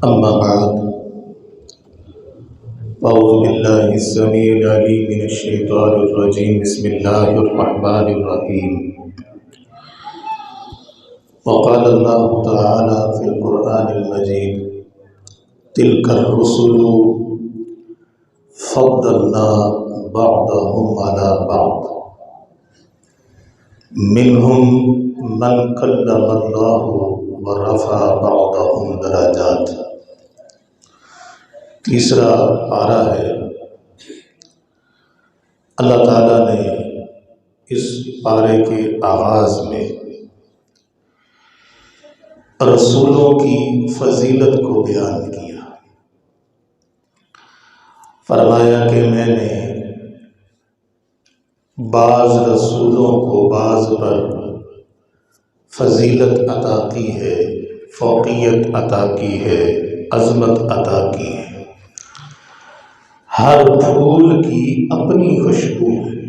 أما بعد أعوذ بالله السميع العليم من الشيطان الرجيم بسم الله الرحمن الرحيم وقال الله تعالى في القرآن المجيد تلك الرسل فضلنا بعضهم على بعض منهم من كلم الله ورفع بعضهم درجات۔ تیسرا پارہ ہے۔ اللہ تعالیٰ نے اس پارے کے آغاز میں رسولوں کی فضیلت کو بیان کیا، فرمایا کہ میں نے بعض رسولوں کو بعض پر فضیلت عطا کی ہے، فوقیت عطا کی ہے، عظمت عطا کی ہے۔ ہر پھول کی اپنی خوشبو ہے،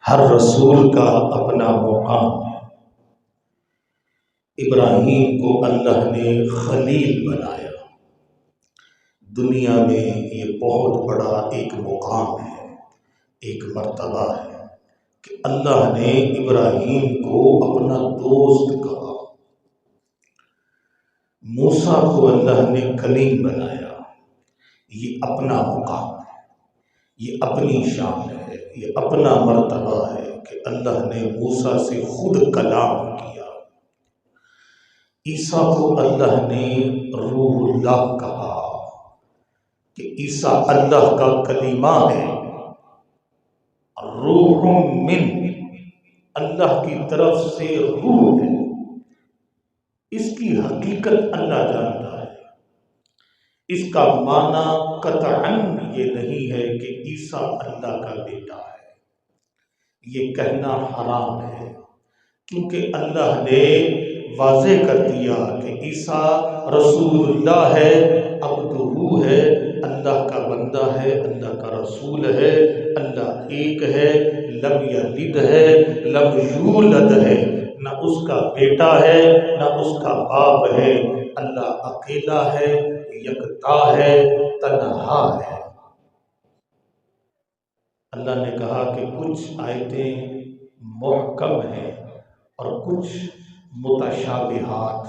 ہر رسول کا اپنا مقام ہے۔ ابراہیم کو اللہ نے خلیل بنایا، دنیا میں یہ بہت بڑا ایک مقام ہے، ایک مرتبہ ہے کہ اللہ نے ابراہیم کو اپنا دوست کہا۔ موسیٰ کو اللہ نے کلیم بنایا، یہ اپنا مقام ہے، یہ اپنی شان ہے، یہ اپنا مرتبہ ہے کہ اللہ نے موسیٰ سے خود کلام کیا۔ عیسیٰ کو اللہ نے روح اللہ کہا کہ عیسیٰ اللہ کا کلمہ ہے، روح من، اللہ کی طرف سے روح ہے۔ اس کی حقیقت اللہ جانتا ہے، اس کا معنی قطعاً یہ نہیں ہے کہ عیسیٰ اللہ کا بیٹا ہے، یہ کہنا حرام ہے، کیونکہ اللہ نے واضح کر دیا کہ عیسیٰ رسول اللہ ہے، عبدہ ہے، اللہ کا بندہ ہے، اللہ کا رسول ہے، اللہ ایک ہے، لم یلد ہے، لم یولد ہے، نہ اس کا بیٹا ہے نہ اس کا باپ ہے، اللہ اکیلا ہے، یکتا ہے، تنہا ہے۔ اللہ نے کہا کہ کچھ آیتیں محکم ہیں اور کچھ متشابہات،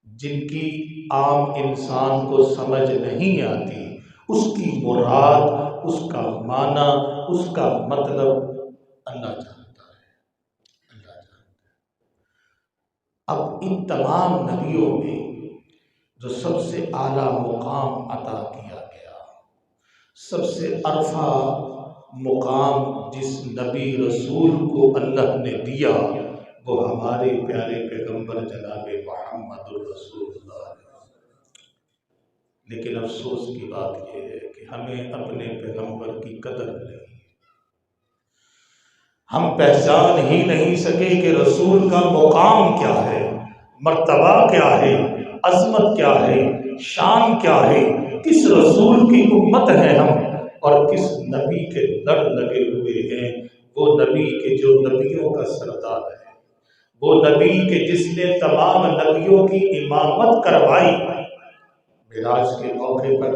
جن کی عام انسان کو سمجھ نہیں آتی، اس کی مراد، اس کا معنی، اس کا مطلب اللہ جانتا ہے، اللہ جانتا ہے۔ اب ان تمام نبیوں میں جو سب سے اعلیٰ مقام عطا کیا گیا، سب سے عرفہ مقام جس نبی رسول کو اللہ نے دیا، وہ ہمارے پیارے پیغمبر جناب محمد الرسول اللہ ہے۔ لیکن افسوس کی بات یہ ہے کہ ہمیں اپنے پیغمبر کی قدر نہیں، ہم پہچان ہی نہیں سکے کہ رسول کا مقام کیا ہے، مرتبہ کیا ہے، عظمت کیا ہے، شان کیا ہے، کس رسول کی امت ہے ہم، اور کس نبی کے لڑ لگے ہوئے ہیں، وہ نبی کے جو نبیوں کا سردار ہے، وہ نبی کے جس نے تمام نبیوں کی امامت کروائی۔ معراج کے موقع پر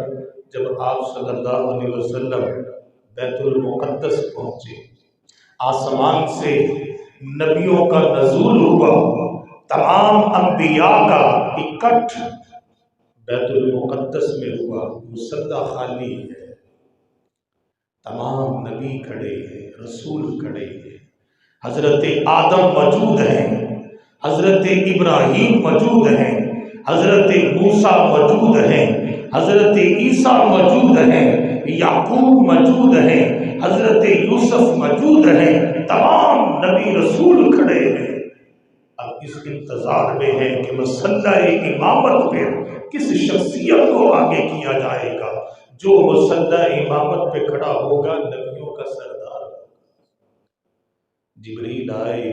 جب آپ صلی اللہ علیہ وسلم بیت المقدس پہنچے، آسمان سے نبیوں کا نزول ہوا، تمام انبیاء کا اکٹھ بیت المقدس میں ہوا، مصلی خالی ہے، تمام نبی کھڑے ہیں، رسول کھڑے ہیں، حضرت آدم موجود ہیں، حضرت ابراہیم موجود ہیں، حضرت موسیٰ موجود ہیں، حضرت عیسیٰ موجود ہیں، یعقوب موجود ہیں، حضرت یوسف موجود ہیں، تمام نبی رسول کھڑے ہیں۔ اب اس انتظار میں ہے کہ مصلی امامت پہ کس شخصیت کو آگے کیا جائے گا، جو مصلی امامت پہ کھڑا ہوگا نبیوں کا سردار۔ جبریل آئے،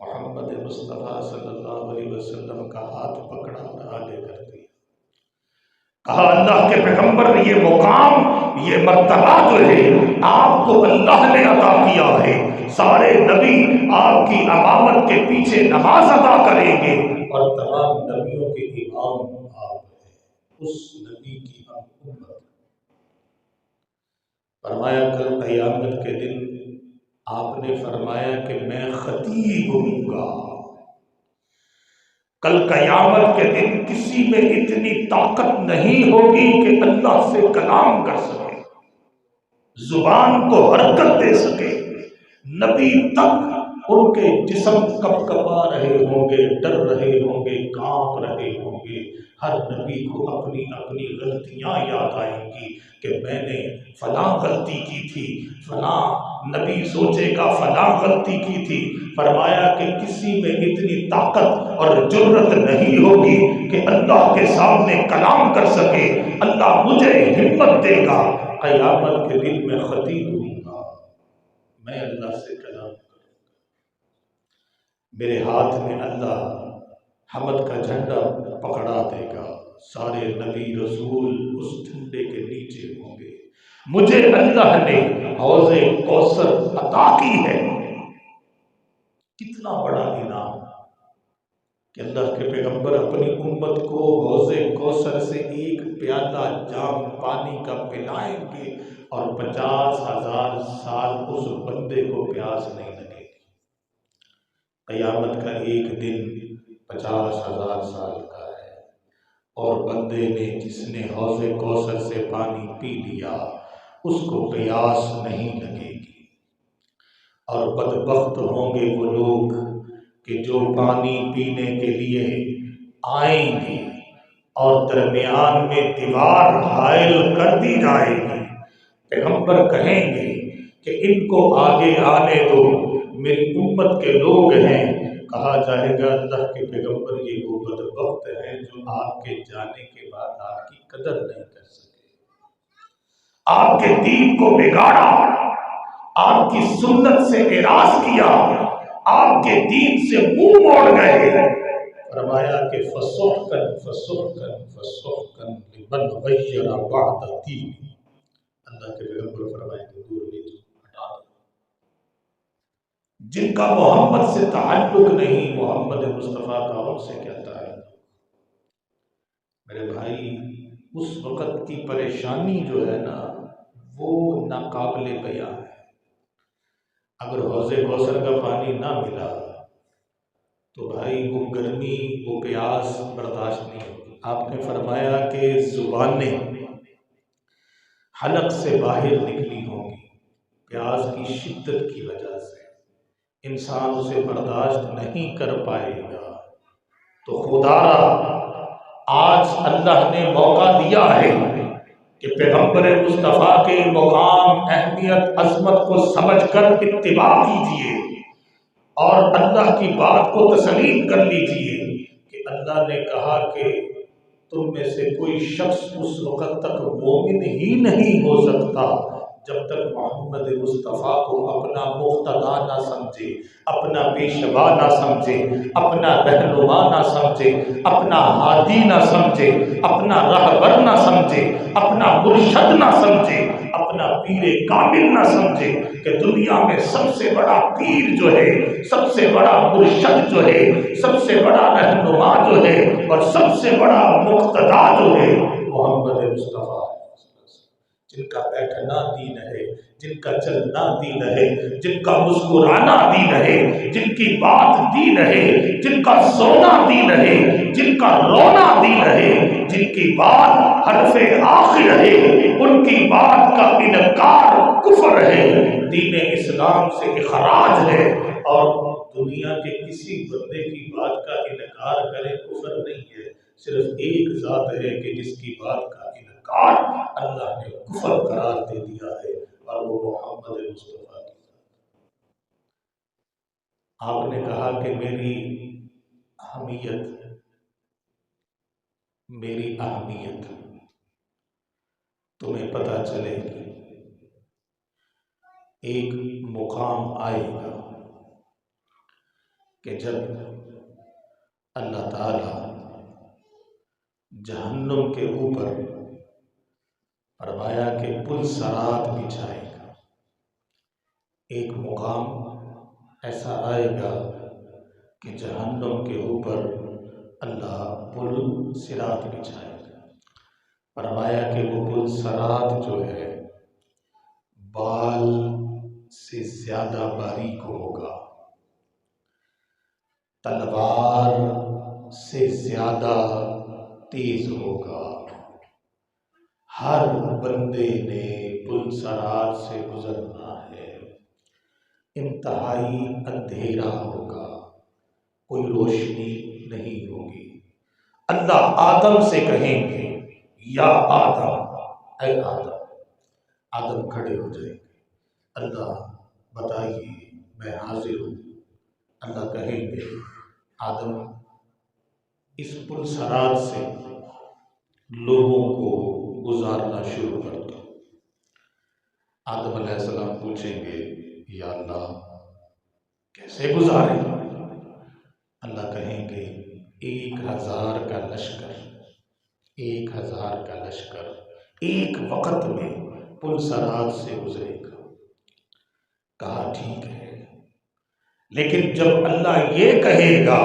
محمد مصطفیٰ صلی اللہ علیہ وسلم کا ہاتھ پکڑا اور آگے کر دیا، کہا اللہ کے پیغمبر یہ مقام یہ مرتبہ جو ہے آپ کو اللہ نے عطا کیا ہے، سارے نبی آپ کی امامت کے پیچھے نماز ادا کریں گے اور تمام نبیوں کے امام آپ ہیں، اس نبی کی ہم امت۔ فرمایا کل قیامت کے دن آپ نے فرمایا کہ میں خطیب ہوں گا، کل قیامت کے دن کسی میں اتنی طاقت نہیں ہوگی کہ اللہ سے کلام کر سکے، زبان کو حرکت دے سکے، نبی تک ان کے جسم کپ کپا رہے ہوں گے، ڈر رہے ہوں گے، کانپ رہے ہوں گے۔ ہر نبی کو اپنی اپنی غلطیاں یاد آئیں گی کہ میں نے فلاں غلطی کی تھی، فلاں نبی سوچے گا فلاں غلطی کی تھی۔ فرمایا کہ کسی میں اتنی طاقت اور جرت نہیں ہوگی کہ اللہ کے سامنے کلام کر سکے۔ اللہ مجھے ہمت دے گا، قیامت کے دن میں خطیب ہوں گا، میں اللہ سے کلام کروں گا، میرے ہاتھ میں اللہ حمد کا جھنڈا پکڑا دے گا، سارے نبی رسول اس جھنڈے کے نیچے ہوں گے، مجھے اللہ نے حوض کوثر عطا کی ہے۔ کتنا بڑا انعام کہ اللہ کے پیغمبر اپنی امت کو حوض کوثر سے ایک پیالہ جام پانی کا پلائیں گے اور 50,000 سال اس بندے کو پیاس نہیں لگے گی۔ قیامت کا ایک دن 50,000 سال کا ہے، اور بندے نے جس نے حوض کوثر سے پانی پی لیا اس کو پیاس نہیں لگے گی۔ اور بدبخت ہوں گے وہ لوگ کہ جو پانی پینے کے لیے آئیں گے اور درمیان میں دیوار حائل کر دی جائے گی، پیغمبر کہیں گے کہ ان کو آگے آنے دو، میری امت کے لوگ ہیں۔ کہا جائے گا اللہ کے پیغمبر یہ وہ بدبخت ہیں جو آپ کے جانے کے بعد آپ کی قدر نہیں کر سکے، آپ کے دین کو بگاڑا، آپ کی سنت سے اعراض کیا، آپ کے دین سے منہ موڑ گئے۔ فرمایا کہ فسحقا فسحقا فسحقا لمن غیر بعد دین، اللہ کے پیغمبر فرمائے کہ دور بھیجو، ہٹا دو، جن کا محمد سے تعلق نہیں، محمد مصطفیٰ کا ان سے کیا تعلق۔ میرے بھائی اس وقت کی پریشانی جو ہے نا وہ ناقابل بیان ہے۔ اگر حوض کوثر کا پانی نہ ملا تو بھائی وہ گرمی وہ پیاس برداشت نہیں ہوگی۔ آپ نے فرمایا کہ زبانیں حلق سے باہر نکلی ہوں گی، پیاس کی شدت کی وجہ سے انسان اسے برداشت نہیں کر پائے گا۔ تو خدا آج اللہ نے موقع دیا ہے کہ پیغمبر مصطفیٰ کے مقام، اہمیت، عظمت کو سمجھ کر اتباع کیجئے اور اللہ کی بات کو تسلیم کر لیجئے کہ اللہ نے کہا کہ تم میں سے کوئی شخص اس وقت تک مومن ہی نہیں ہو سکتا جب تک محمد مصطفیٰ کو اپنا مقتدا نہ سمجھے، اپنا پیشوا نہ سمجھے، اپنا رہنما نہ سمجھے، اپنا ہادی نہ سمجھے، اپنا رہبر نہ سمجھے، اپنا مرشد نہ سمجھے، اپنا پیر کامل نہ سمجھے کہ دنیا میں سب سے بڑا پیر جو ہے، سب سے بڑا مرشد جو ہے، سب سے بڑا رہنما جو ہے اور سب سے بڑا مقتدا جو ہے محمد مصطفیٰ، جن کا بیٹھنا دین ہے، جن کا چلنا دین ہے، جن کا مسکرانا دین ہے، جن کی بات دین ہے، جن کا سونا دین ہے، جن کا رونا دین ہے، جن کی بات حرف آخر ہے، ان کی بات کا انکار کفر ہے، دین اسلام سے اخراج ہے۔ اور دنیا کے کسی بندے کی بات کا انکار کرے کفر نہیں ہے، صرف ایک ذات ہے کہ جس کی بات کا انکار اللہ نے کفر قرار دے دیا ہے اور وہ محمد مصطفیٰ کی ذات۔ آپ نے کہا کہ میری اہمیت تمہیں پتہ چلے گی، ایک مقام آئے گا کہ جب اللہ تعالی جہنم کے اوپر فرمایا کہ پل صراط بچھائے گا، ایک مقام ایسا آئے گا کہ جہنم کے اوپر اللہ پل صراط بچھائے گا۔ فرمایا کہ وہ پل صراط جو ہے بال سے زیادہ باریک ہوگا، تلوار سے زیادہ تیز ہوگا۔ ہر بندے نے پل صراط سے گزرنا ہے، انتہائی اندھیرا ہوگا، کوئی روشنی نہیں ہوگی۔ اللہ آدم سے کہیں گے یا آدم، اے آدم۔ آدم کھڑے ہو جائیں گے، اللہ بتائیے میں حاضر ہوں۔ اللہ کہیں گے آدم اس پل صراط سے لوگوں کو گزارنا شروع کر دو۔ آدم علیہ السلام پوچھیں گے یا اللہ کیسے گزاریں؟ اللہ کہیں گے 1000 کا لشکر، 1000 کا لشکر ایک وقت میں پل صراط سے گزرے گا۔ کہا ٹھیک ہے، لیکن جب اللہ یہ کہے گا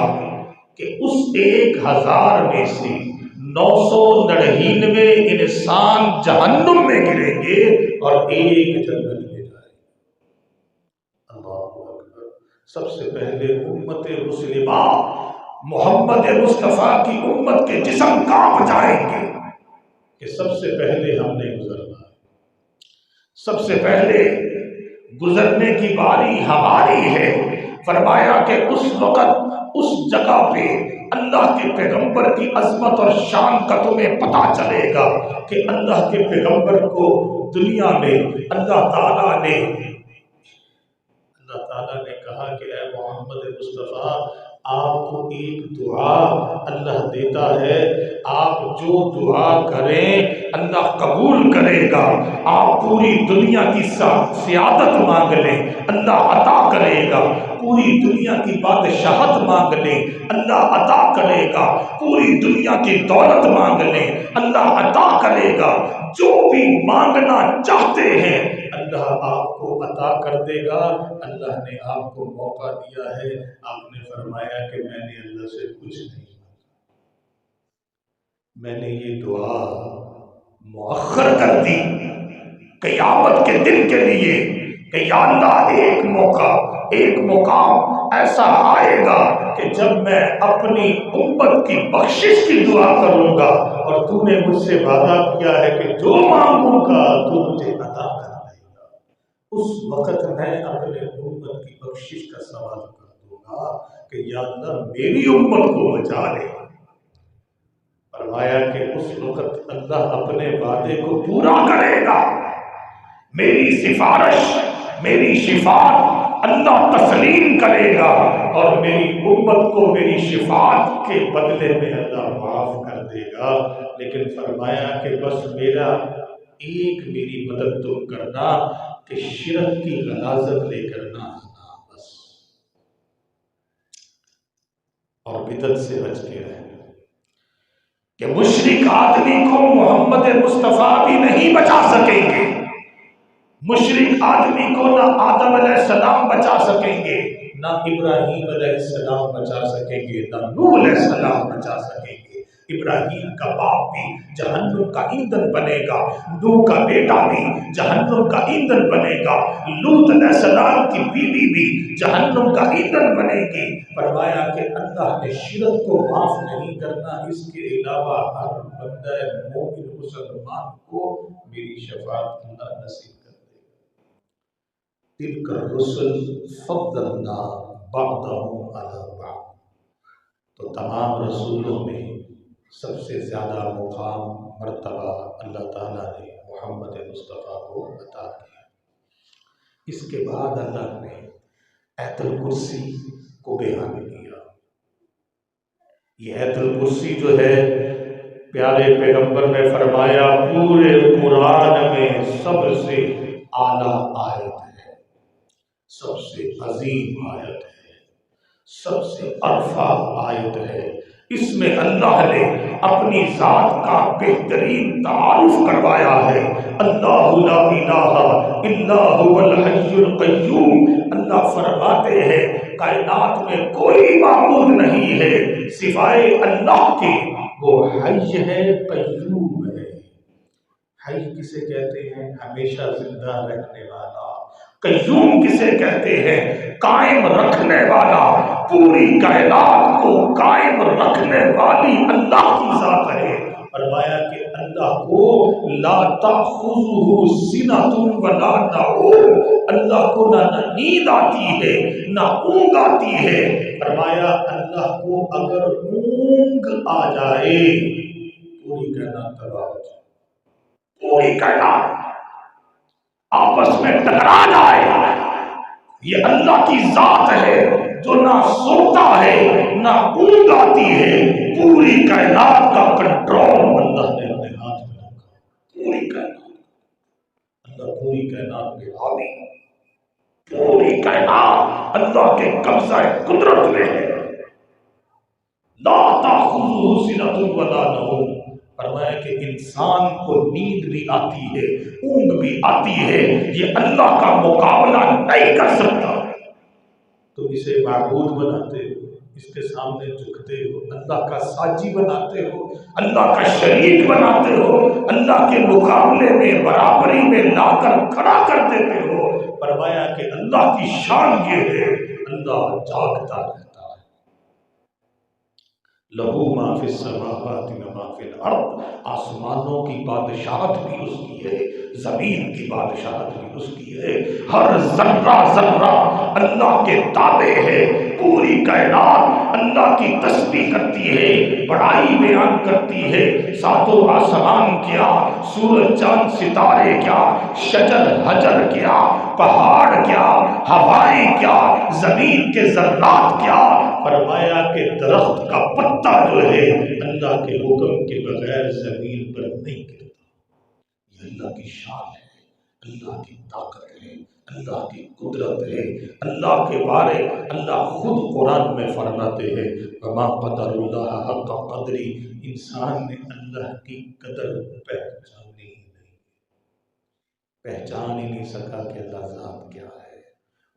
کہ اس 1000 میں سے 999 انسان جہنم میں گریں گے اور ایک جنت میں جائے گا۔ اللہ اکبر۔ سب سے پہلے امت مسلمہ محمد مصطفیٰ کی امت کے جسم کانپ جائیں گے کہ سب سے پہلے ہم نے گزرنا ہے، سب سے پہلے گزرنے کی باری ہماری ہے۔ فرمایا کہ اس وقت اس جگہ پہ اللہ کے پیغمبر کی عظمت اور شان کا تمہیں پتہ چلے گا کہ اللہ کے پیغمبر کو دنیا میں اللہ تعالیٰ نے کہا کہ اے محمد مصطفیٰ آپ کو ایک دعا اللہ دیتا ہے، آپ جو دعا کریں اللہ قبول کرے گا۔ آپ پوری دنیا کی سیادت مانگ لیں اللہ عطا کرے گا، پوری دنیا کی بادشاہت مانگ لیں اللہ عطا کرے گا، پوری دنیا کی دولت مانگ لیں اللہ عطا کرے گا، جو بھی مانگنا چاہتے ہیں اللہ آپ کو عطا کر دے گا۔ اللہ نے آپ کو موقع دیا ہے، آپ نے فرمایا کہ میں نے اللہ سے کچھ نہیں مانگا، میں نے یہ دعا مؤخر کر دی قیامت کے دن کے لیے کہ یا اللہ ایک موقع، ایک مقام ایسا آئے گا کہ جب میں اپنی امت کی بخشش کی دعا کروں گا اور تو نے مجھ سے وعدہ کیا ہے کہ جو مانگوں گا تو مجھے عطا کر دے گا، اس وقت میں اپنے امت کی بخشش کا سوال کر دوں گا کہ یا اللہ میری امت کو بچا لے۔ فرمایا کہ اس وقت اللہ اپنے وعدے کو پورا کرے گا، میری سفارش میری شفاعت اللہ تسلیم کرے گا اور میری امت کو میری شفاعت کے بدلے میں اللہ معاف کر دے گا۔ لیکن فرمایا کہ بس میری مدد تم کرنا کہ شرک کی غلاظت لے کر نہ آنا بس، اور بدعت سے بچ کے رہنا کہ مشرک آدمی کو محمد مصطفیٰ بھی نہیں بچا سکیں گے، مشرک آدمی کو نہ آدم علیہ السلام بچا سکیں گے، نہ ابراہیم علیہ السلام بچا سکیں گے، نہ نوح علیہ السلام بچا سکیں گے۔ ابراہیم کا باپ بھی جہنم کا ایندھن بنے گا، نوح کا بیٹا بھی جہنم کا ایندھن بنے گا، لوط علیہ السلام کی بیوی بھی جہنم کا ایندھن بنے گی۔ فرمایا کہ اللہ نے شرک کو معاف نہیں کرنا، اس کے علاوہ ہر بندہ مومن مسلمان کو میری شفاعت اللہ نصیب کر دے گا۔ تلک الرسل فضلنا بعضهم علی بعض، تو تمام رسولوں میں سب سے زیادہ مقام مرتبہ اللہ تعالیٰ نے محمد مصطفیٰ کو عطا کیا۔ اس کے بعد اللہ نے آیت الکرسی کو بیان کیا۔ یہ آیت الکرسی جو ہے پیارے پیغمبر نے فرمایا پورے قرآن میں سب سے اعلیٰ آیت ہے، سب سے عظیم آیت ہے، سب سے عرفہ آیت ہے۔ اس میں اللہ نے اپنی ذات کا بہترین تعارف کروایا ہے۔ اللہ لا الہ الا هو الحی القیوم، اللہ فرماتے ہیں کائنات میں کوئی معبود نہیں ہے سوائے اللہ کے، وہ حی ہے قیوم ہے۔ حی کسے کہتے ہیں؟ ہمیشہ زندہ رہنے والا۔ قیوم کسے کہتے ہیں؟ قائم رکھنے والا۔ پوری کائنات کو قائم رکھنے والی اللہ کی ذات ہے۔ فرمایا کہ اللہ کو لا تأخذہ سنۃ ولا نوم، اللہ کو نہ نیند آتی ہے نہ اونگ آتی ہے۔ فرمایا اللہ کو اگر اونگ آ جائے پوری کائنات تباہ ہو جائے، پوری کائنات آپس میں ٹکرا جائے۔ یہ اللہ کی ذات ہے جو نہ سوتا ہے نہ اونگ آتی ہے، پوری کائنات کا کنٹرول اللہ نے اپنے ہاتھ میں رکھا۔ پوری کائنات، اللہ پوری کائنات کے حامی، پوری کائنات اللہ کے قبضہ قدرت میں ہے۔ لا تأخذہ سنۃ ولا نوم، فرمایا کہ انسان کو نیند بھی آتی ہے اونگ بھی آتی ہے، یہ اللہ کا مقابلہ نہیں کر سکتا۔ تم اسے معبود بناتے ہو، اس کے سامنے جھکتے ہو، اللہ کا ساجی بناتے ہو، اللہ کا شریک بناتے ہو، اللہ کے مقابلے میں برابری میں لا کر کھڑا کر دیتے ہو۔ فرمایا کہ اللہ کی شان یہ ہے اللہ جاگتا رہتا ہے۔ لہو ما فی السماوات و ما فی الارض، آسمانوں کی بادشاہت بھی اس کی ہے، زمین کی بادشاہت بھی اس کی ہے، ہر ذرہ ذرہ اللہ کے تابع ہے۔ پوری کائنات اللہ کی تسبیح کرتی ہے، بڑائی بیان کرتی ہے۔ ساتوں آسمان کیا، سورج چاند ستارے کیا، شجر حجر کیا، پہاڑ کیا، ہوائیں کیا، زمین کے ذرات کیا۔ فرمایا کہ درخت کا پتا جو ہے اللہ کے حکم کے بغیر زمین پر نہیں گرتا۔ یہ اللہ کی شان ہے، اللہ کی طاقت ہے، اللہ کی قدرت ہے۔ اللہ کے بارے اللہ خود قرآن میں فرماتے ہیں وما قدر اللہ حق قدری، انسان نے اللہ کی قدر پہچانی ہی نہیں، پہچان ہی نہیں سکا کہ اللہ ذات کیا ہے،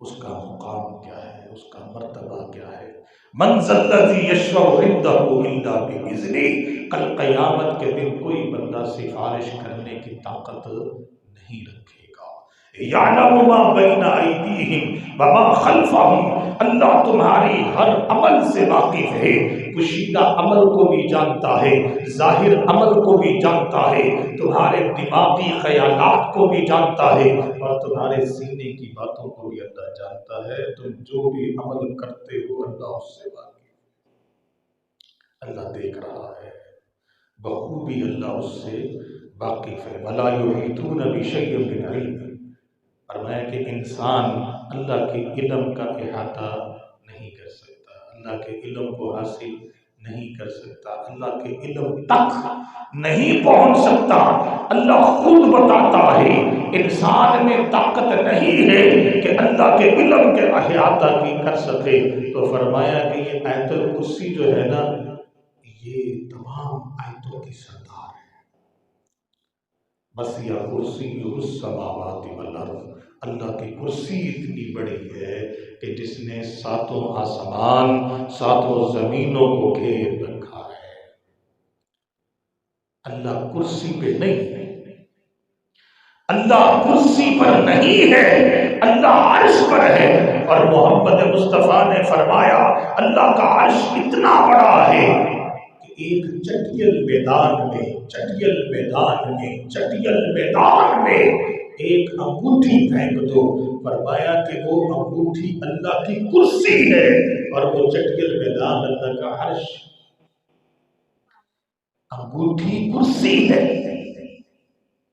اس کا مقام کیا ہے، اس کا مرتبہ کیا ہے۔ من ذا الذی یشفع عندہ الا بإذنہ، کل قیامت کے دن کوئی بندہ سفارش کرنے کی طاقت نہیں رکھے گا۔ یعلم ما بین ایدیہم وما خلفہم، اللہ تمہاری ہر عمل سے واقف ہے، پوشیدہ عمل کو بھی جانتا ہے، ظاہر عمل کو بھی جانتا ہے، تمہارے دماغی خیالات کو بھی جانتا ہے، اور تمہارے سینے کی باتوں کو بھی اللہ جانتا ہے۔ تم جو بھی عمل کرتے ہو اللہ اس سے واقف ہے، اللہ دیکھ رہا ہے، بخوبی اللہ اس سے واقف ہے۔ وَلَا يُحِيطُونَ بِشَيْءٍ مِّنْ عِلْمِهِ، فرمایا کہ انسان اللہ کے علم کا احاطہ نہیں کر سکتا، اللہ کے علم کو حاصل نہیں کر سکتا، اللہ کے علم تک نہیں پہنچ سکتا۔ اللہ خود بتاتا ہے انسان میں طاقت نہیں ہے کہ اللہ کے علم کے احاطہ کی کر سکے، تو فرمایا کہ یہ آیت الکرسی جو ہے نا، یہ تمام آیتوں کی سردار ہے۔ وسع کرسیہ السماوات والارض، اللہ کی کرسی اتنی بڑی ہے کہ جس نے ساتوں آسمان ساتوں زمینوں کو گھیر رکھا ہے۔ اللہ کرسی پہ نہیں ہے، اللہ کرسی پر نہیں ہے، اللہ عرش پر ہے۔ اور محمد مصطفیٰ نے فرمایا اللہ کا عرش اتنا بڑا ہے کہ ایک چٹیل میدان میں ایک انگوٹھی پھینک دو، فرمایا کہ وہ انگوٹھی اللہ کی کرسی ہے، اور وہ چٹیل میدان اللہ کا عرش۔ انگوٹھی کرسی ہے،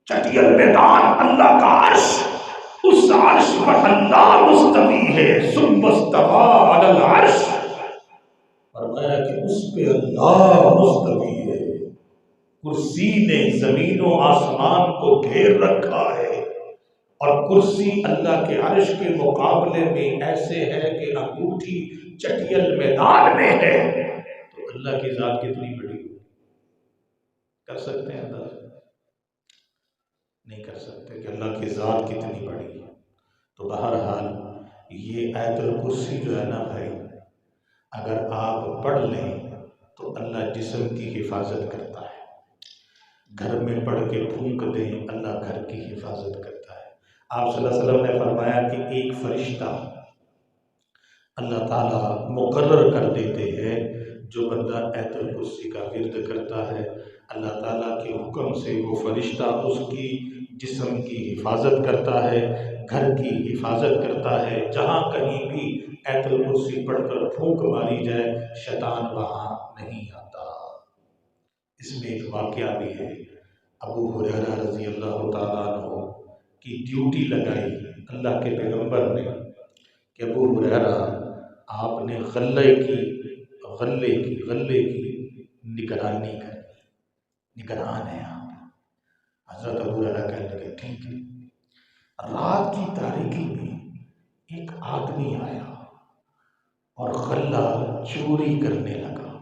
چٹیل میدان اللہ کا عرش، اس عرش پر اللہ مستوی ہے، ثم استوی علی العرش، فرمایا کہ اس پہ اللہ مستوی ہے۔ کرسی نے زمین و آسمان کو گھیر رکھا ہے، اور کرسی اللہ کے عرش کے مقابلے میں ایسے ہے کہ انگوٹھی چٹیل میدان میں ہے، تو اللہ کی ذات کتنی بڑی ہوگی؟ کر سکتے ہیں اندازہ؟ نہیں کر سکتے کہ اللہ کی ذات کتنی بڑی ہے۔ تو بہرحال یہ آیت الکرسی جو ہے نا بھائی، اگر آپ پڑھ لیں تو اللہ جسم کی حفاظت کرتا ہے، گھر میں پڑھ کے پھونک دیں اللہ گھر کی حفاظت کرتا ہے۔ آپ صلی اللہ علیہ وسلم نے فرمایا کہ ایک فرشتہ اللہ تعالیٰ مقرر کر دیتے ہیں، جو بندہ آیت الکرسی کا ورد کرتا ہے اللہ تعالیٰ کے حکم سے وہ فرشتہ اس کی جسم کی حفاظت کرتا ہے، گھر کی حفاظت کرتا ہے۔ جہاں کہیں بھی آیت الکرسی پڑھ کر پھونک ماری جائے شیطان وہاں نہیں آتا۔ اس میں ایک واقعہ بھی ہے، ابو ہریرہ رضی اللہ تعالیٰ عنہ کی ڈیوٹی لگائی اللہ کے پیغمبر نے کہ ابو ہریرہ آپ نے غلے کی نگرانی کرنی، نگران ہیں آپ۔ حضرت ابو ہریرہ کہنے لگے ٹھیک ہے۔ رات کی تاریکی میں ایک آدمی آیا اور غلہ چوری کرنے لگا۔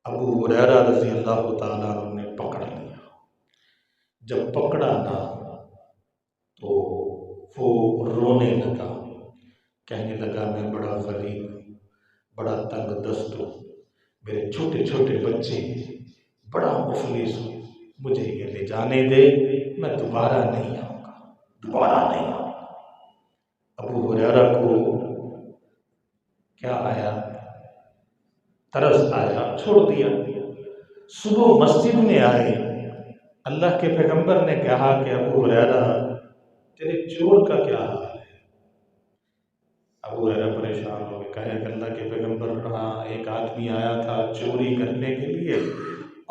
ابو ہریرہ رضی اللہ تعالیٰ عنہ نے پکڑ لیا۔ جب پکڑا نا تو وہ رونے لگا، کہنے لگا میں بڑا غریب ہوں، بڑا تنگ دست ہوں، میرے چھوٹے چھوٹے بچے ہیں، بڑا مفلس ہوں، مجھے یہ لے جانے دے، میں دوبارہ نہیں آؤں گا، دوبارہ نہیں آؤں گا۔ ابو ہریرہ کو کیا آیا؟ ترس آیا، چھوڑ دیا۔ صبح مسجد میں آئے، اللہ کے پیغمبر نے کہا کہ ابو ہریرہ تیرے چور کا کیا حال ہے؟ ابو ہریرہ پریشان ہو گئے، کہا کہ اللہ کے پیغمبر ہاں ایک آدمی آیا تھا چوری کرنے کے لیے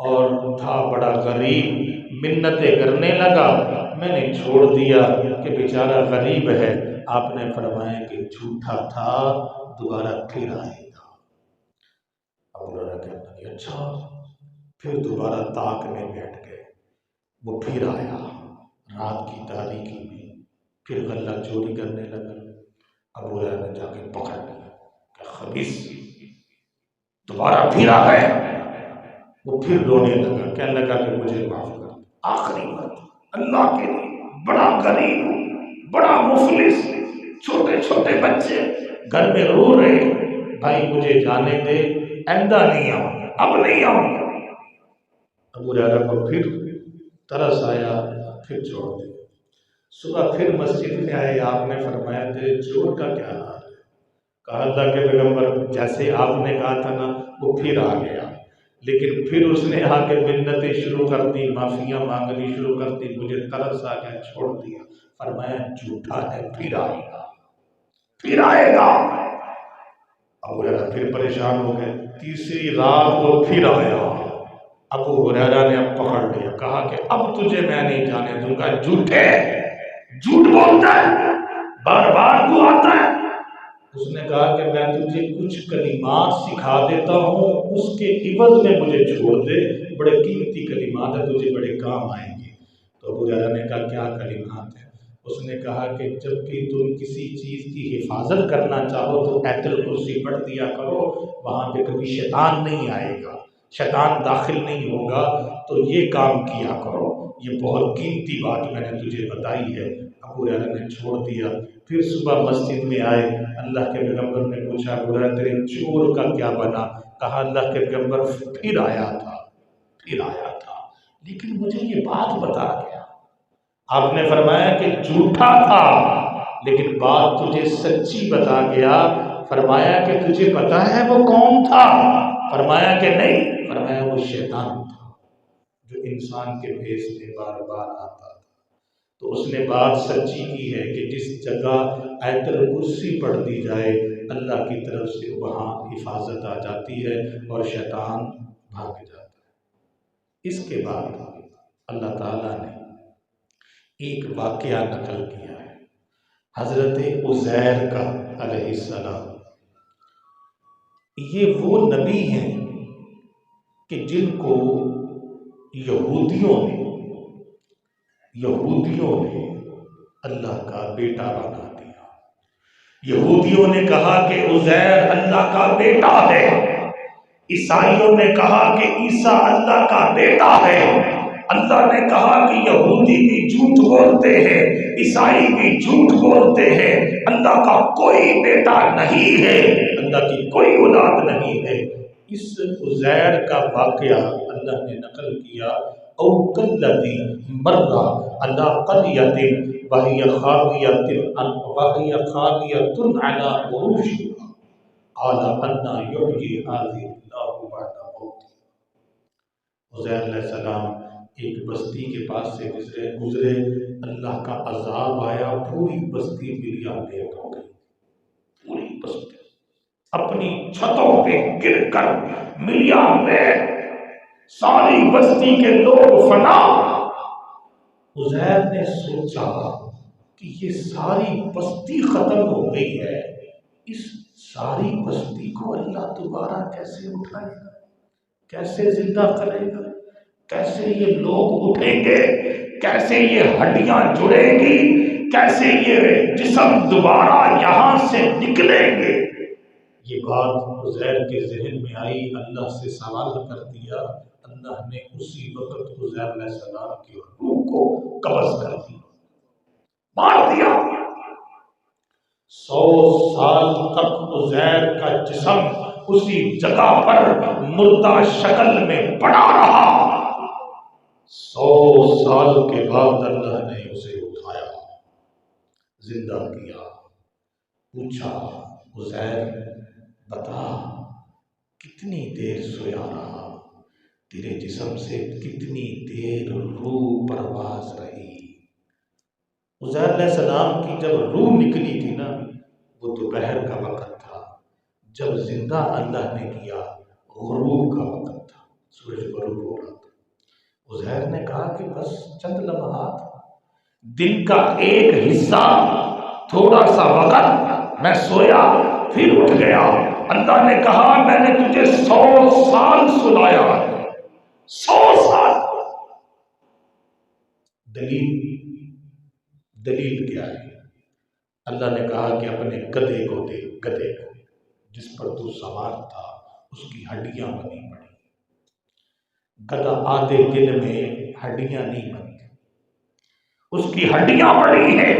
اور تھا بڑا غریب، منتیں کرنے لگا، میں نے چھوڑ دیا کہ بیچارہ غریب ہے۔ آپ نے فرمایا کہ جھوٹا تھا، دوبارہ پھر آئے گا۔ ابو ہریرہ کہنے لگے اچھا، پھر دوبارہ طاق میں بیٹھ گئے۔ وہ پھر آیا رات کی تاریکی میں، پھر غلہ چوری کرنے لگا۔ ابو ہریرہ نے جا کے پکڑ لیا کہ خبیث دوبارہ پھر آ گئے۔ وہ پھر رونے لگا، کہنے لگا کہ مجھے معاف کر، آخری بات اللہ کے لیے، بڑا غریب ہوں، بڑا مفلس، چھوٹے چھوٹے بچے گھر میں رو رہے، بھائی مجھے جانے دے، آئندہ نہیں آؤں گا، اب نہیں آؤں گا۔ ابو ہریرہ کو پھر ترس آیا، پھر چھوڑ دیا۔ صبح پھر مسجد میں آئے، آپ نے فرمایا تیرے چور کا کیا حال ہے؟ کہا اللہ کے پیغمبر جیسے آپ نے کہا تھا نا وہ پھر آ گیا، لیکن پھر اس نے آ کے منتیں شروع کر دی، معافیاں مانگنی شروع کر دی، مجھے ترس آ گیا، چھوڑ دیا۔ فرمایا جھوٹا ہے، پھر آئے گا، پھر آئے گا۔ ابو ہریرہ پھر پریشان ہو گئے، تیسری رات وہ پھر آیا۔ ابو ہریرہ نے اب پکڑ لیا، کہا کہ اب تجھے میں نہیں جانے دوں گا، جھوٹے، جھوٹ بولتا ہے، بار بار تو آتا ہے۔ اس نے کہا کہ میں تجھے کچھ کلمات سکھا دیتا ہوں، اس کے عوض میں مجھے چھوڑ دے، بڑے قیمتی کلمات ہیں، تجھے بڑے کام آئیں گے۔ تو ابو ہریرہ نے کہا کیا کلمات ہیں؟ اس نے کہا کہ جب بھی تم کسی چیز کی حفاظت کرنا چاہو تو آیت الکرسی پڑھ دیا کرو، وہاں پہ کبھی شیطان نہیں آئے گا، شیطان داخل نہیں ہوگا، تو یہ کام کیا کرو، یہ بہت قیمتی بات میں نے تجھے بتائی ہے۔ ابو ہریرہ نے چھوڑ دیا۔ پھر صبح مسجد میں آئے، اللہ کے پیغمبر نے پوچھا ابو ہریرہ تیرے چور کا کیا بنا؟ کہا اللہ کے پیغمبر پھر آیا تھا، پھر آیا تھا، لیکن مجھے یہ بات بتا گیا۔ آپ نے فرمایا کہ جھوٹا تھا لیکن بات تجھے سچی بتا گیا۔ فرمایا کہ تجھے پتا ہے وہ کون تھا؟ فرمایا کہ نہیں۔ فرمایا وہ شیطان تھا جو انسان کے بھیس میں بار بار آتا تھا۔ تو اس نے بات سچی کی ہے کہ جس جگہ آیت الکرسی پڑھ دی جائے اللہ کی طرف سے وہاں حفاظت آ جاتی ہے اور شیطان بھاگ جاتا ہے۔ اس کے بعد اللہ تعالیٰ نے ایک واقعہ نقل کیا ہے حضرت عزیر کا علیہ السلام۔ یہ وہ نبی ہیں کہ جن کو یہودیوں نے اللہ کا بیٹا بنا دیا۔ یہودیوں نے کہا کہ عزیر اللہ کا بیٹا ہے، عیسائیوں نے کہا کہ عیسیٰ اللہ کا بیٹا ہے، اللہ نے کہا کہ یہودی بھی جھوٹ بولتے ہیں، عیسائی بھی جھوٹ بولتے ہیں، اللہ کا کوئی بیٹا نہیں ہے، اللہ کی کوئی اولاد نہیں ہے۔ اس عزیر کا واقعہ اللہ نے نقل کیا، او کلذی مر علی قریۃ وہی خاویۃ علی عروشها قال انا یحیی هذه اللہ بعد موتہ۔ عزیر علیہ السلام ایک بستی کے پاس سے گزرے، اللہ کا عذاب آیا، پوری بستی ملیاں میٹ ہو گئی، پوری بستی اپنی چھتوں پہ گر کر ملیاں میٹ، ساری بستی کے لوگ فنا۔ عزیر نے سوچا کہ یہ ساری بستی ختم ہو گئی ہے، اس ساری بستی کو اللہ دوبارہ کیسے اٹھائے گا، کیسے زندہ کرے گا، کیسے یہ لوگ اٹھیں گے، کیسے یہ ہڈیاں جڑیں گی، کیسے یہ جسم دوبارہ یہاں سے نکلیں گے۔ یہ بات عزیر کے ذہن میں آئی، اللہ سے سوال کر دیا، اللہ نے اسی وقت عزیر علیہ السلام کی روح کو قبض کر دیا، مار دیا۔ 100 سال تک عزیر کا جسم اسی جگہ پر مردہ شکل میں پڑا رہا۔ 100 سال کے بعد اللہ نے اسے اٹھایا، زندہ کیا، پوچھا عزیر بتا کتنی دیر سویا رہا، تیرے جسم سے کتنی دیر روح پرواز رہی۔ عزیر علیہ السلام کی جب روح نکلی تھی نا، وہ دوپہر کا وقت تھا، جب زندہ اللہ نے کیا غروب کا وقت تھا، سورج غروب ہو رہا تھا۔ عزیر نے کہا کہ بس چند لمحات، دن کا ایک حصہ، تھوڑا سا وقت میں سویا پھر اٹھ گیا۔ اللہ نے کہا میں نے تجھے 100 سال سلایا ہے، 100 سال۔ دلیل کیا ہے؟ اللہ نے کہا کہ اپنے گدھے کو دیکھ، گدھے کو جس پر تو سوار تھا اس کی ہڈیاں بنی پڑی۔ گدھا آدھے دن میں ہڈیاں نہیں بنتی، اس کی ہڈیاں بڑی ہیں۔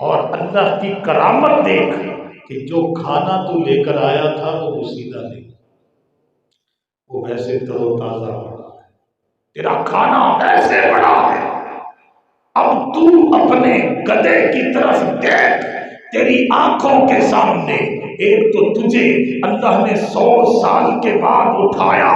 اور اللہ کی کرامت دیکھ کہ جو کھانا تو لے کر آیا تھا وہ سیدھا نہیں، وہ ویسے تر و تازہ پڑا ہے، تیرا کھانا ویسے پڑا ہے۔ اب تو اپنے گدھے کی طرف دیکھ، تیری آنکھوں کے سامنے ایک تو تجھے اللہ نے 100 سال کے بعد اٹھایا،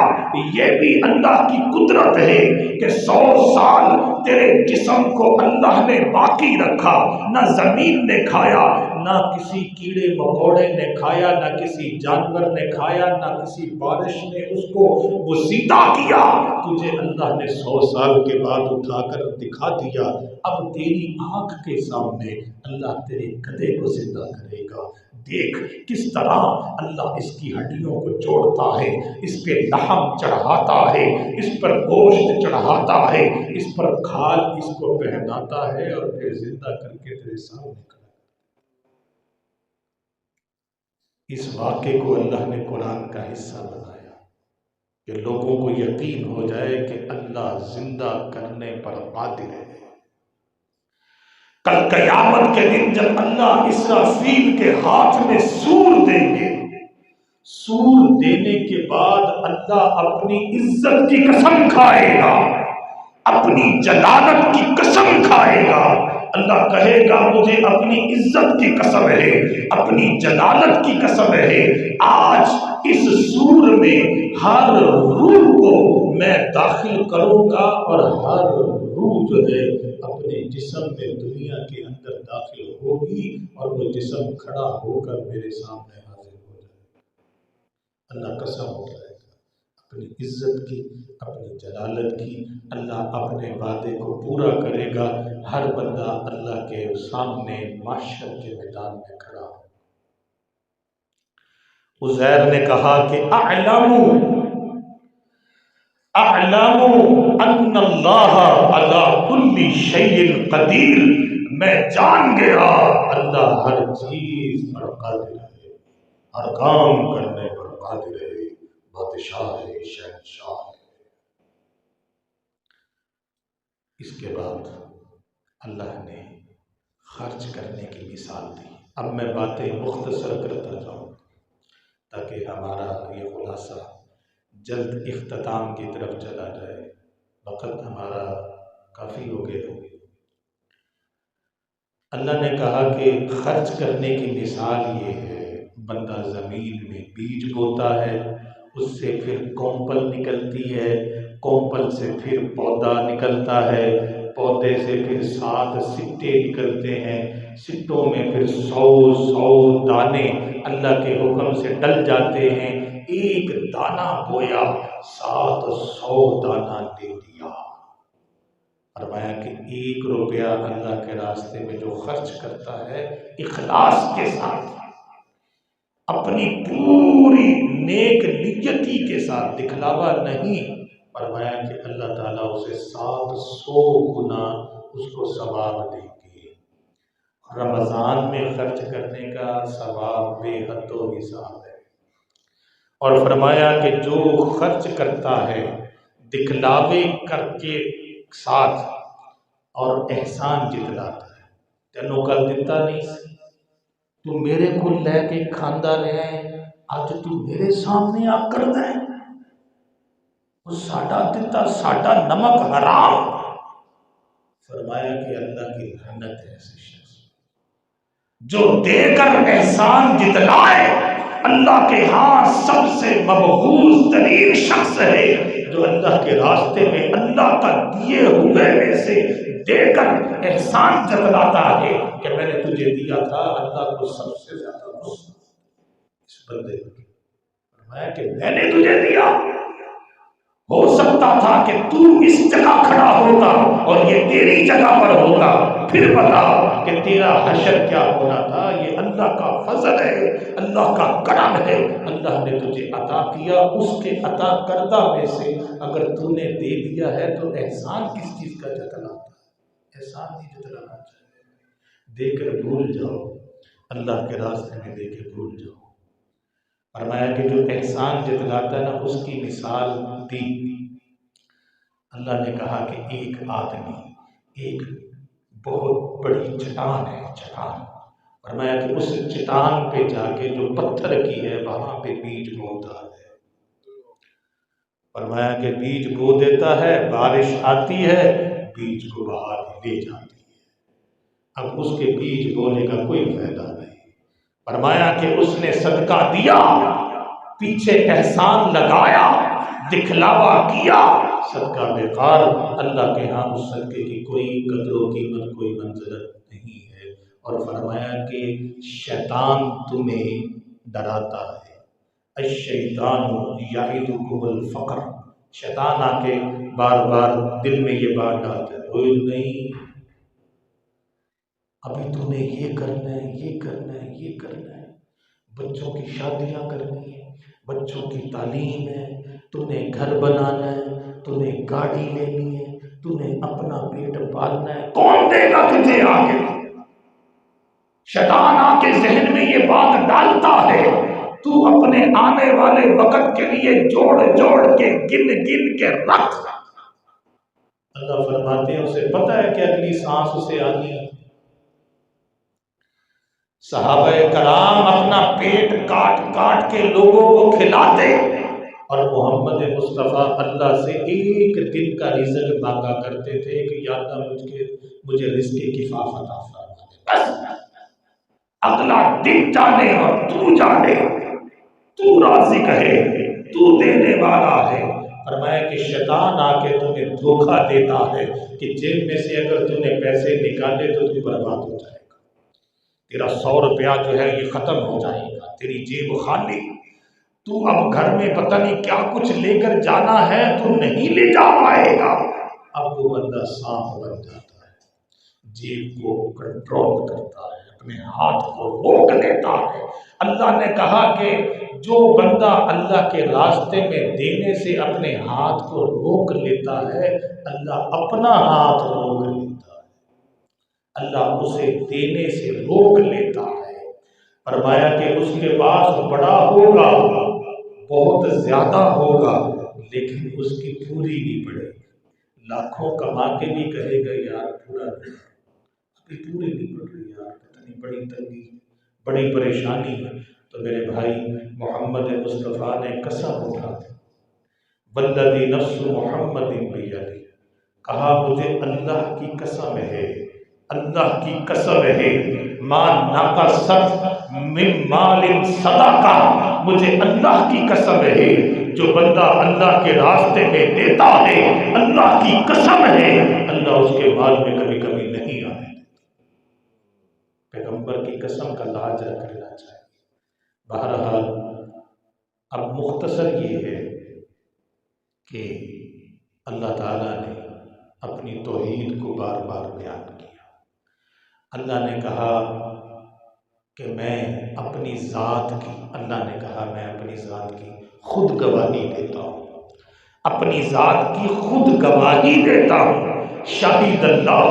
یہ بھی اللہ کی قدرت ہے کہ 100 سال تیرے جسم کو اللہ نے باقی رکھا، نہ زمین نے کھایا، نہ کسی کیڑے مکوڑے نے کھایا، نہ کسی جانور نے کھایا، نہ کسی بارش نے اس کو بسیدہ کیا۔ تجھے اللہ نے 100 سال کے بعد اٹھا کر دکھا دیا۔ اب تیری آنکھ کے سامنے اللہ تیرے گدھے کو زندہ کرے گا۔ دیکھ کس طرح اللہ اس کی ہڈیوں کو جوڑتا ہے، اس پہ لحم چڑھاتا ہے، اس پر گوشت چڑھاتا ہے، اس پر کھال اس کو پہناتا ہے اور پھر زندہ کر کے تیرے سامنے کھڑا۔ اس واقعے کو اللہ نے قرآن کا حصہ بنایا کہ لوگوں کو یقین ہو جائے کہ اللہ زندہ کرنے پر قادر ہے۔ کل قیامت کے دن جب اللہ اسرافیل کے ہاتھ میں سور دیں گے، سور دینے کے بعد اللہ اپنی عزت کی قسم کھائے گا، اپنی جلالت کی قسم کھائے گا۔ اللہ کہے گا مجھے اپنی عزت کی قسم ہے، اپنی جلالت کی قسم ہے، آج اس سور میں ہر روح کو میں داخل کروں گا اور ہر روح جو ہے اپنے جسم میں دنیا کے اندر داخل ہوگی اور وہ جسم کھڑا ہو کر میرے سامنے حاضر ہو جائے گا۔ اللہ قسم اٹھائے گا اپنی عزت کی، اپنی جلالت کی۔ اللہ اپنے وعدے کو پورا کرے گا۔ ہر بندہ اللہ کے سامنے محشر کے میدان میں کھڑا ہو۔ عزیر نے کہا کہ اعلم ان اللہ علی کل شیء قدیر، میں جان گیا اللہ ہر چیز پر قادر ہے، ہر کام کرنے پر قادر ہے۔ بادشاہ ہے، شہنشاہ ہے۔ اس کے بعد اللہ نے خرچ کرنے کی مثال دی۔ اب میں باتیں مختصر کرتا جاؤں تاکہ ہمارا یہ خلاصہ جلد اختتام کی طرف چلا جائے، وقت ہمارا کافی ہو گیا۔ اللہ نے کہا کہ خرچ کرنے کی مثال یہ ہے، بندہ زمین میں بیج بوتا ہے، اس سے پھر کونپل نکلتی ہے، کونپل سے پھر پودا نکلتا ہے، پودے سے پھر 7 سٹے نکلتے ہیں، سٹوں میں پھر 100 دانے اللہ کے حکم سے ڈل جاتے ہیں۔ ایک دانہ بویا 700 دانہ دے دیا۔ فرمایا کہ 1 روپیہ اللہ کے راستے میں جو خرچ کرتا ہے اخلاص کے ساتھ، اپنی پوری نیک نیتی کے ساتھ، دکھلاوا نہیں، فرمایا کہ اللہ تعالیٰ اسے 700 گنا اس کو ثواب دیں گے۔ رمضان میں خرچ کرنے کا ثواب بے حد و حساب ہے۔ اور فرمایا کہ جو خرچ کرتا ہے دکھلاوے کر کے ساتھ اور احسان جتلاتا ہے، تینوں کل دیتا نہیں سی، تو میرے کو لے کے کھاندا رہے ہیں، اج تو میرے سامنے آ کر دے، وہ ساڈا دیتا ساڈا نمک حرام۔ فرمایا کہ اللہ کی لعنت ہے ایسے شخص جو دے کر احسان جتلائے۔ اللہ کے ہاں سب سے مبغوض ترین شخص ہے جو اللہ کے راستے میں اللہ کا دیے ہوئے میں سے دے کر احسان جتلاتا ہے کہ میں نے تجھے دیا تھا۔ اللہ کو سب سے زیادہ غصہ اس بندے کو، فرمایا کہ میں نے تجھے دیا، ہو سکتا تھا کہ تو اس جگہ کھڑا ہوتا اور یہ تیری جگہ پر ہوتا، پھر بتا کہ تیرا حشر کیا ہونا تھا۔ یہ اللہ کا فضل ہے، اللہ کا کرم ہے، اللہ نے تجھے عطا کیا، اس کے عطا کردہ میں سے اگر تو نے دے دیا ہے تو احسان کس چیز کا جتلاتا ہے؟ احسان نہیں جتلانا چاہیے، دے کر بھول جاؤ، اللہ کے راستے میں دے کے بھول جاؤ۔ فرمایا کہ جو احسان جتلاتا ہے نا، اس کی مثال دی۔ اللہ نے کہا کہ ایک آدمی ایک بہت بڑی چٹان ہے، چٹان، فرمایا کہ اس چٹان پہ جا کے جو پتھر کی ہے وہاں پہ بیج بوتا ہے۔ فرمایا کہ بیج بو دیتا ہے، بارش آتی ہے، بیج کو بہا کے لے جاتی ہے، اب اس کے بیج بونے کا کوئی فائدہ نہیں۔ فرمایا کہ اس نے صدقہ دیا، پیچھے احسان لگایا، دکھلاوا کیا، صدقہ بیکار، اللہ کے ہاں اس صدقے کی کوئی قدر و قیمت، کوئی منزلت نہیں ہے۔ اور فرمایا کہ شیطان تمہیں ڈراتا ہے، الشیطان یعدکم الفقر، شیطان آ کے بار بار دل میں یہ بات ڈالتا ہے، کوئی نہیں، ابھی تو نے یہ کرنا ہے، یہ کرنا ہے، یہ کرنا ہے، بچوں کی شادیاں کرنی ہے، بچوں کی تعلیم ہے، تو نے گھر بنانا ہے، تو نے گاڑی لینی ہے، تو نے اپنا پیٹ پالنا ہے، کون دے گا تجھے آگے؟ شیطان آ کے ذہن میں یہ بات ڈالتا ہے، تو اپنے آنے والے وقت کے لیے جوڑ جوڑ کے گن گن کے رکھ۔ اللہ فرماتے ہیں اسے پتہ ہے کہ اگلی سانس اسے آنی ہے۔ صحابہ کرام اپنا پیٹ کاٹ کاٹ کے لوگوں کو کھلاتے اور محمد مصطفیٰ اللہ سے ایک دن کا رزق مانگا کرتے تھے کہ یا اللہ مجھے رزق کفاف عطا فرما دے، بس اگلا دن جانے اور تو جانے، تو رازق ہے، تو دینے والا ہے۔ فرمایا کہ شیطان آ کے تمہیں دھوکہ دیتا ہے کہ جیب میں سے اگر تم نے پیسے نکالے تو تو برباد ہو جائے گا، تیرا 100 روپیہ جو ہے یہ ختم ہو جائے گا، تیری جیب خالی، تو اب گھر میں پتہ نہیں کیا کچھ لے کر جانا ہے تو نہیں لے جا پائے گا۔ اب وہ بندہ سانپ بن جاتا ہے، جیب کو کنٹرول کرتا ہے، اپنے ہاتھ کو روک لیتا ہے۔ اللہ نے کہا کہ جو بندہ اللہ کے راستے میں دینے سے اپنے ہاتھ کو روک لیتا ہے، اللہ اپنا ہاتھ روک لیتا ہے، اللہ اسے دینے سے روک لیتا ہے۔ فرمایا کہ اس کے پاس بڑا ہوگا، بہت زیادہ ہوگا لیکن اس کی پوری نہیں پڑے گی. لاکھوں کما کے بھی کہے گا یار پورا نہیں، ابھی پوری نہیں پڑ رہی یار، اتنی بڑی تنگی، بڑی پریشانی ہے. تو میرے بھائی محمد مصطفیٰ نے قسم اٹھا دی، والذی نفس محمد بیدہ، کہا مجھے اللہ کی قسم ہے، اللہ کی قسم ہے، ما نقصت من مال صدقہ، مجھے اللہ کی قسم ہے جو بندہ اللہ کے راستے میں دیتا ہے، اللہ کی قسم ہے اللہ اس کے مال میں کبھی کبھی نہیں آنے دیتا. پیغمبر کی قسم کا لاج رکھ لینا چاہیے. بہرحال اب مختصر یہ ہے کہ اللہ تعالیٰ نے اپنی توحید کو بار بار بیان کیا. اللہ نے کہا کہ میں اپنی ذات کی، اللہ نے کہا میں اپنی ذات کی خود گواہی دیتا ہوں، اپنی ذات کی خود گواہی دیتا ہوں. شہید اللہ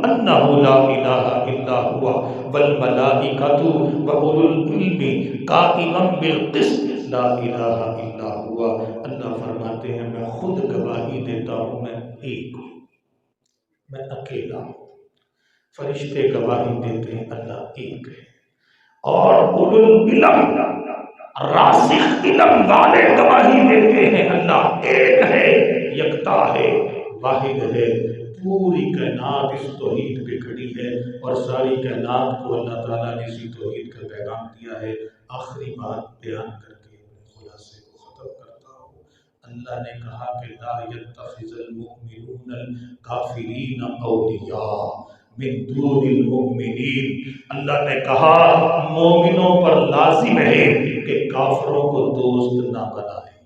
انہ لا الہ الا ہوا والملائکۃ واولو العلم قائما بالقسط لا الہ الا ہوا. اللہ فرماتے ہیں میں خود گواہی دیتا ہوں میں ایک ہوں، میں اکیلا ہوں. فرشتے گواہی دیتے ہیں اللہ ایک ہے، اور اولو العلم راسخ علم والے گواہی دیتے ہیں اللہ ایک ہے، یکتا ہے، واحد ہے. پوری کائنات اس توحید پہ کھڑی ہے اور ساری کائنات کو اللہ تعالیٰ نے اسی توحید کا پیغام دیا ہے. آخری بات بیان کر کے خلاصے کو ختم کرتا ہوں. اللہ نے کہا کہ لا يتخذ المؤمنون الکافرین اولیاء من دون المؤمنین. اللہ نے کہا مومنوں پر لازم ہے کہ کافروں کو دوست نہ بنائے،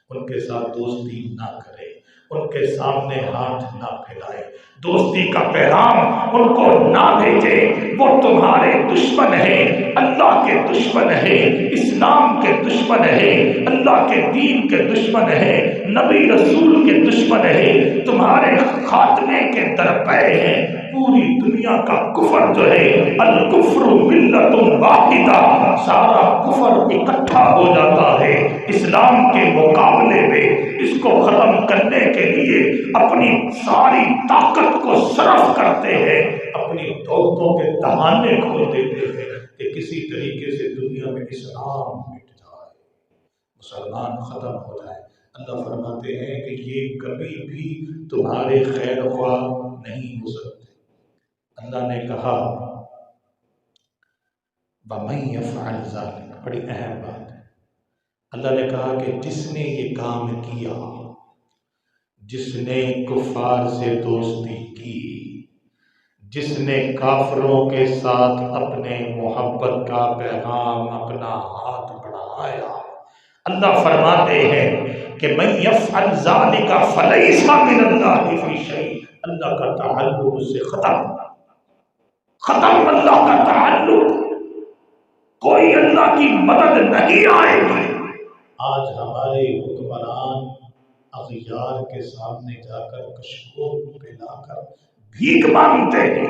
ان کے ساتھ دوستی نہ کرے، ان کے سامنے ہاتھ نہ پھیلائے، دوستی کا پیغام ان کو نہ بھیجے. وہ تمہارے دشمن ہیں، اللہ کے دشمن ہیں، اسلام کے دشمن ہیں، اللہ کے دین کے دشمن ہیں، نبی رسول کے دشمن ہیں، تمہارے خاتمے کے درپے ہیں. پوری دنیا کا کفر جو ہے الکفر ملت واحدہ، سارا کفر اکٹھا ہو جاتا ہے اسلام کے مقابلے میں. اس کو ختم کرنے کے لیے اپنی ساری طاقت کو صرف کرتے ہیں، اپنی دولتوں کے دہانے کھول دیتے ہیں کہ کسی طریقے سے دنیا میں اسلام مٹ جائے، مسلمان ختم ہو جائے. اللہ فرماتے ہیں کہ یہ کبھی بھی تمہارے خیر خواہ نہیں ہو سکتے. اللہ نے کہا وَمَن يَفْعَلْ ذَلِكَ، بڑی اہم بات ہے. اللہ نے کہا کہ جس نے یہ کام کیا، جس نے کفار سے دوستی کی، جس نے کافروں کے ساتھ اپنے محبت کا پیغام اپنا ہاتھ بڑھایا، اللہ فرماتے ہیں کہ من یفعل ذلک فلیس من اللہ فی شیء. اللہ کا تعلق اس سے ختم، اللہ کا تعلق، کوئی اللہ کی مدد نہیں آئے گی. آج ہمارے حکمران اغیار کے سامنے جا کر کشکول پہ لا کر بھیک مانگتے ہیں،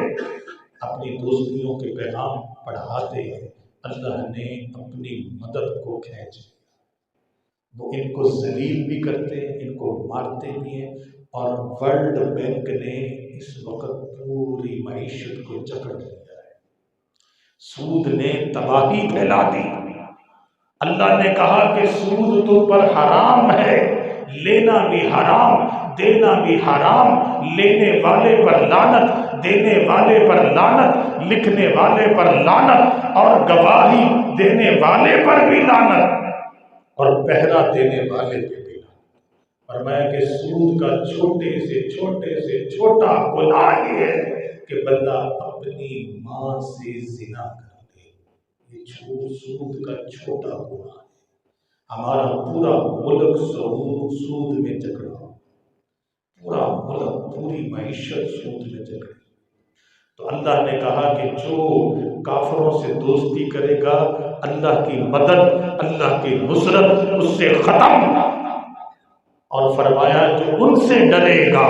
اپنی دوستیوں کے پیغام پڑھاتے ہیں. اللہ نے اپنی مدد کو کھینچ لیا. وہ ان کو ذلیل بھی کرتے ہیں، ان کو مارتے بھی ہیں. اور ورلڈ بینک نے اس وقت پوری معیشت کو جکڑ لیا ہے. سود نے تباہی پھیلا دی. اللہ نے کہا کہ سود تم پر حرام ہے، لینا بھی حرام، دینا بھی حرام. لینے والے پر لعنت، دینے والے پر لعنت، لکھنے والے پر لعنت، اور گواہی دینے والے پر بھی لعنت، اور پہرا دینے والے پہ بھی لعنت. فرمایا کہ سود کا چھوٹے سے چھوٹا گناہ یہ ہے کہ بندہ اپنی ماں سے زنا کر دے. یہ سود کا چھوٹا گناہ ہے. ہمارا پورا ملک سود میں جکڑا، پورا ملک، پوری معیشت سود میں جکڑی. تو اللہ نے کہا کہ جو کافروں سے دوستی کرے گا، اللہ کی مدد، اللہ کی نصرت اس سے ختم. اور فرمایا جو ان سے ڈرے گا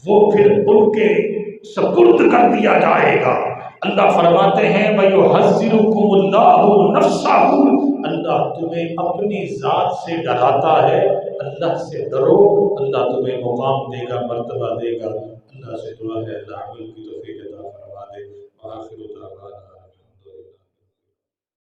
وہ پھر ان کے سپرد کر دیا جائے گا. اللہ فرماتے ہیں وَيُحَذِّرُكُمُ اللَّهُ نَفْسَهُ، اللہ تمہیں اپنی ذات سے ڈراتا ہے، اللہ سے ڈرو، اللہ تمہیں مقام دے گا، مرتبہ دے گا۔ اللہ سے دعا ہے اللہ عمل کی توفیق عطا فرما دے۔ آخر